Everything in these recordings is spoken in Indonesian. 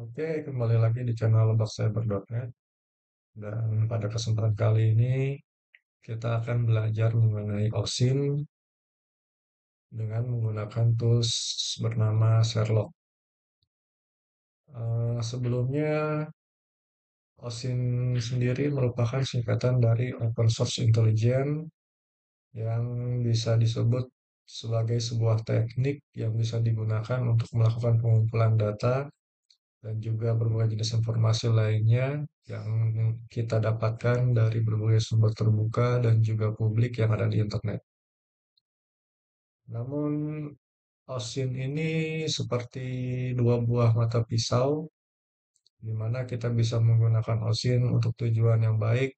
Oke, kembali lagi di channel lebakcyber.net dan pada kesempatan kali ini kita akan belajar mengenai OSINT dengan menggunakan tools bernama Sherlock. Sebelumnya, OSINT sendiri merupakan singkatan dari Open Source Intelligence yang bisa disebut sebagai sebuah teknik yang bisa digunakan untuk melakukan pengumpulan data dan juga berbagai jenis informasi lainnya yang kita dapatkan dari berbagai sumber terbuka dan juga publik yang ada di internet. Namun, OSINT ini seperti dua buah mata pisau, di mana kita bisa menggunakan OSINT untuk tujuan yang baik,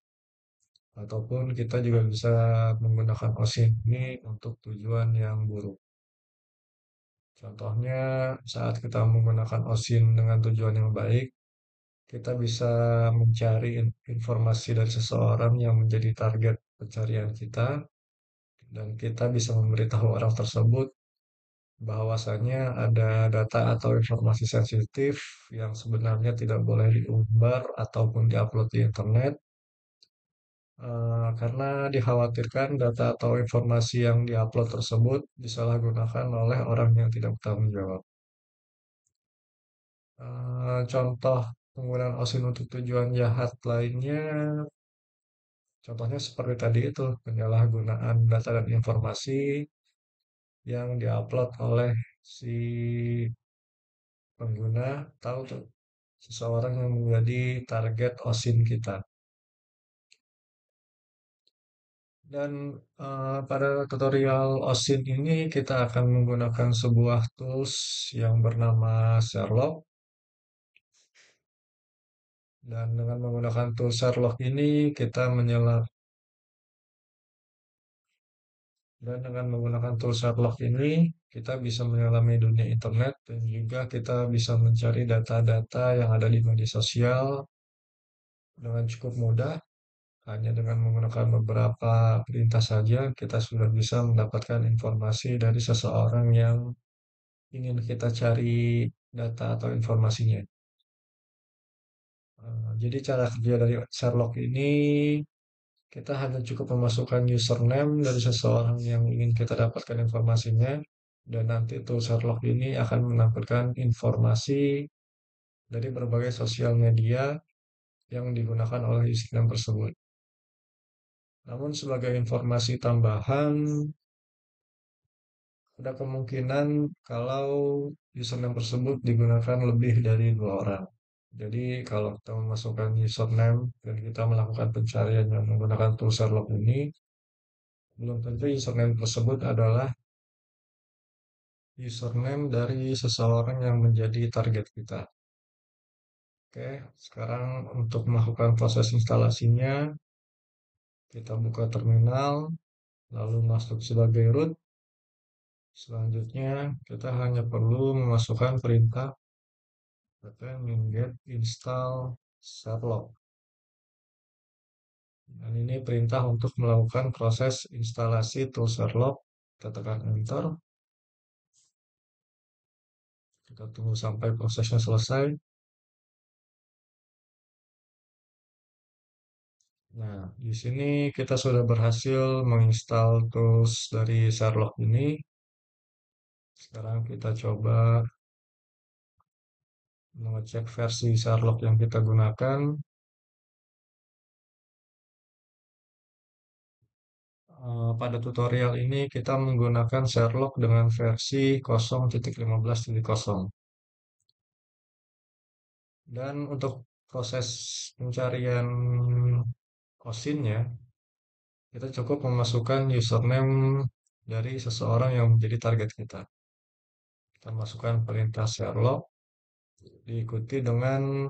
ataupun kita juga bisa menggunakan OSINT ini untuk tujuan yang buruk. Contohnya, saat kita menggunakan OSINT dengan tujuan yang baik, kita bisa mencari informasi dari seseorang yang menjadi target pencarian kita, dan kita bisa memberitahu orang tersebut bahwasanya ada data atau informasi sensitif yang sebenarnya tidak boleh diumbar ataupun diupload di internet, karena dikhawatirkan data atau informasi yang diupload tersebut disalahgunakan oleh orang yang tidak bertanggung jawab. Contoh penggunaan OSINT untuk tujuan jahat lainnya, contohnya seperti tadi itu, penyalahgunaan data dan informasi yang diupload oleh si pengguna atau seseorang yang menjadi target OSINT kita. Dan pada tutorial OSINT ini kita akan menggunakan sebuah tools yang bernama Sherlock. Dan dengan menggunakan tools Sherlock ini kita dan dengan menggunakan tools Sherlock ini kita bisa menyelami dunia internet dan juga kita bisa mencari data-data yang ada di media sosial dengan cukup mudah. Hanya dengan menggunakan beberapa perintah saja, kita sudah bisa mendapatkan informasi dari seseorang yang ingin kita cari data atau informasinya. Jadi cara kerja dari Sherlock ini, kita hanya cukup memasukkan username dari seseorang yang ingin kita dapatkan informasinya, dan nanti tool Sherlock ini akan menampilkan informasi dari berbagai sosial media yang digunakan oleh username tersebut. Namun sebagai informasi tambahan, ada kemungkinan kalau username tersebut digunakan lebih dari dua orang. Jadi kalau kita memasukkan username dan kita melakukan pencarian yang menggunakan tool Sherlock ini, belum tentu username tersebut adalah username dari seseorang yang menjadi target kita. Oke, sekarang untuk melakukan proses instalasinya, kita buka terminal, lalu masuk sebagai root. Selanjutnya, kita hanya perlu memasukkan perintah get install Sherlock. Dan ini perintah untuk melakukan proses instalasi tool Sherlock. Kita tekan enter. Kita tunggu sampai prosesnya selesai. Nah, di sini kita sudah berhasil menginstal tools dari Sherlock ini. Sekarang kita coba mengecek versi Sherlock yang kita gunakan. Pada tutorial ini kita menggunakan Sherlock dengan versi 0.15.0. Dan untuk proses pencarian OSINT-nya, kita cukup memasukkan username dari seseorang yang menjadi target kita. Kita masukkan perintah Sherlock, diikuti dengan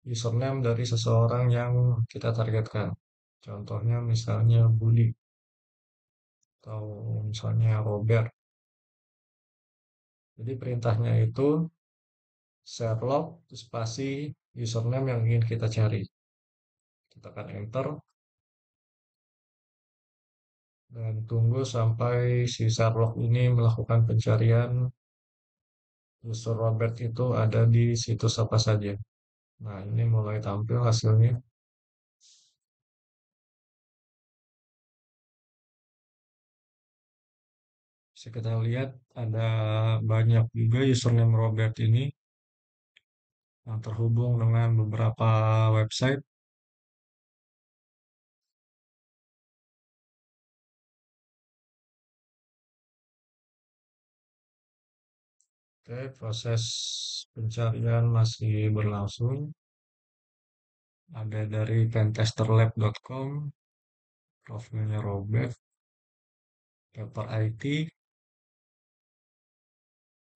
username dari seseorang yang kita targetkan. Contohnya misalnya Budi atau misalnya Robert. Jadi perintahnya itu Sherlock spasi username yang ingin kita cari. Kita tekan enter dan tunggu sampai si Sherlock ini melakukan pencarian user Robert itu ada di situs apa saja. Nah, ini mulai tampil hasilnya. Bisa kita lihat ada banyak juga username Robert ini yang terhubung dengan beberapa website. Oke, proses pencarian masih berlangsung. Ada dari pentesterlab.com, profilnya Robert, Paper IT,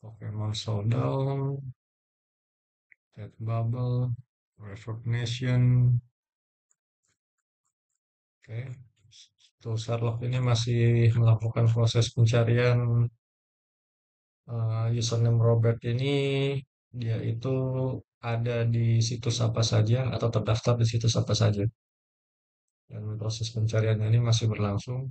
Pokemon Showdown, Bubble, Reverb Nation. Oke, tuh Sherlock ini masih melakukan proses pencarian username Robert ini. Dia itu ada di situs apa saja atau terdaftar di situs apa saja. Dan proses pencariannya ini masih berlangsung.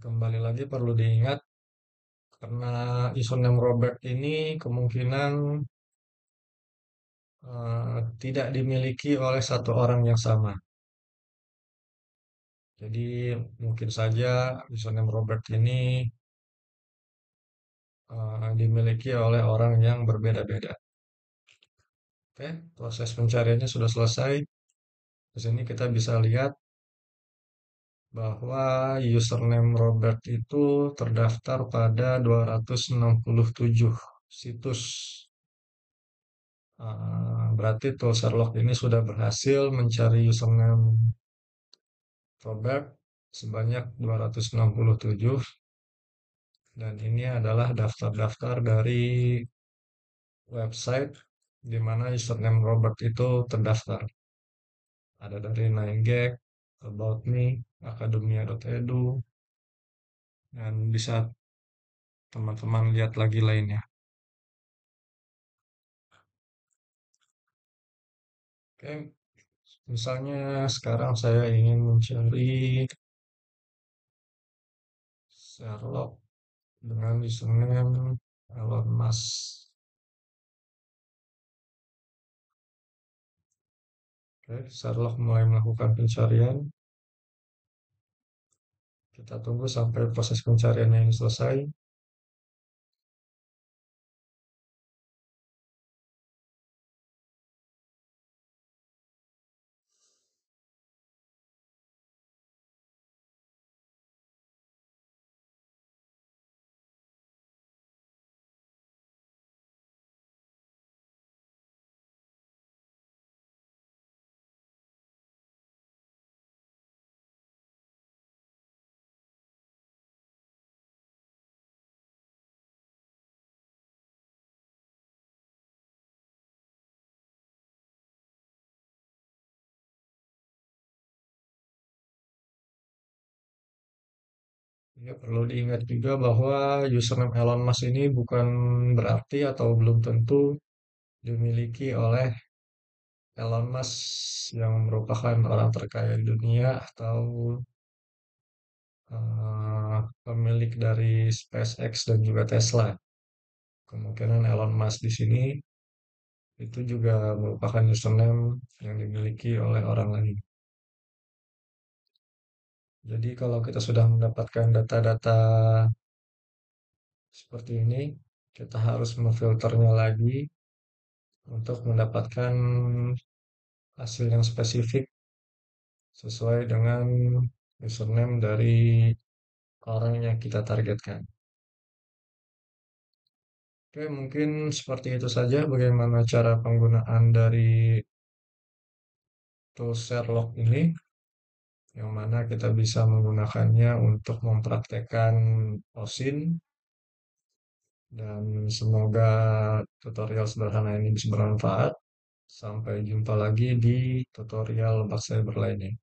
Kembali lagi perlu diingat karena username Robert ini kemungkinan tidak dimiliki oleh satu orang yang sama. Jadi mungkin saja username Robert ini dimiliki oleh orang yang berbeda-beda. Oke, proses pencariannya sudah selesai. Di sini kita bisa lihat bahwa username Robert itu terdaftar pada 267 situs. Berarti tool Sherlock ini sudah berhasil mencari username Robert sebanyak 267 dan ini adalah daftar-daftar dari website di mana username Robert itu terdaftar. Ada dari 9gag, About Me, Academia.edu, dan bisa teman-teman lihat lagi lainnya. Oke, misalnya sekarang saya ingin mencari Sherlock dengan username Elon Musk. Oke, Sherlock mulai melakukan pencarian. Kita tunggu sampai proses pencariannya ini selesai. Ya, perlu diingat juga bahwa username Elon Musk ini bukan berarti atau belum tentu dimiliki oleh Elon Musk yang merupakan orang terkaya di dunia atau pemilik dari SpaceX dan juga Tesla. Kemungkinan Elon Musk di sini itu juga merupakan username yang dimiliki oleh orang lain. Jadi kalau kita sudah mendapatkan data-data seperti ini, kita harus memfilternya lagi untuk mendapatkan hasil yang spesifik sesuai dengan username dari orang yang kita targetkan. Oke, mungkin seperti itu saja bagaimana cara penggunaan dari tools Sherlock ini, yang mana kita bisa menggunakannya untuk mempraktekkan OSINT, dan semoga tutorial sederhana ini bisa bermanfaat. Sampai jumpa lagi di tutorial Bug Cyber lainnya.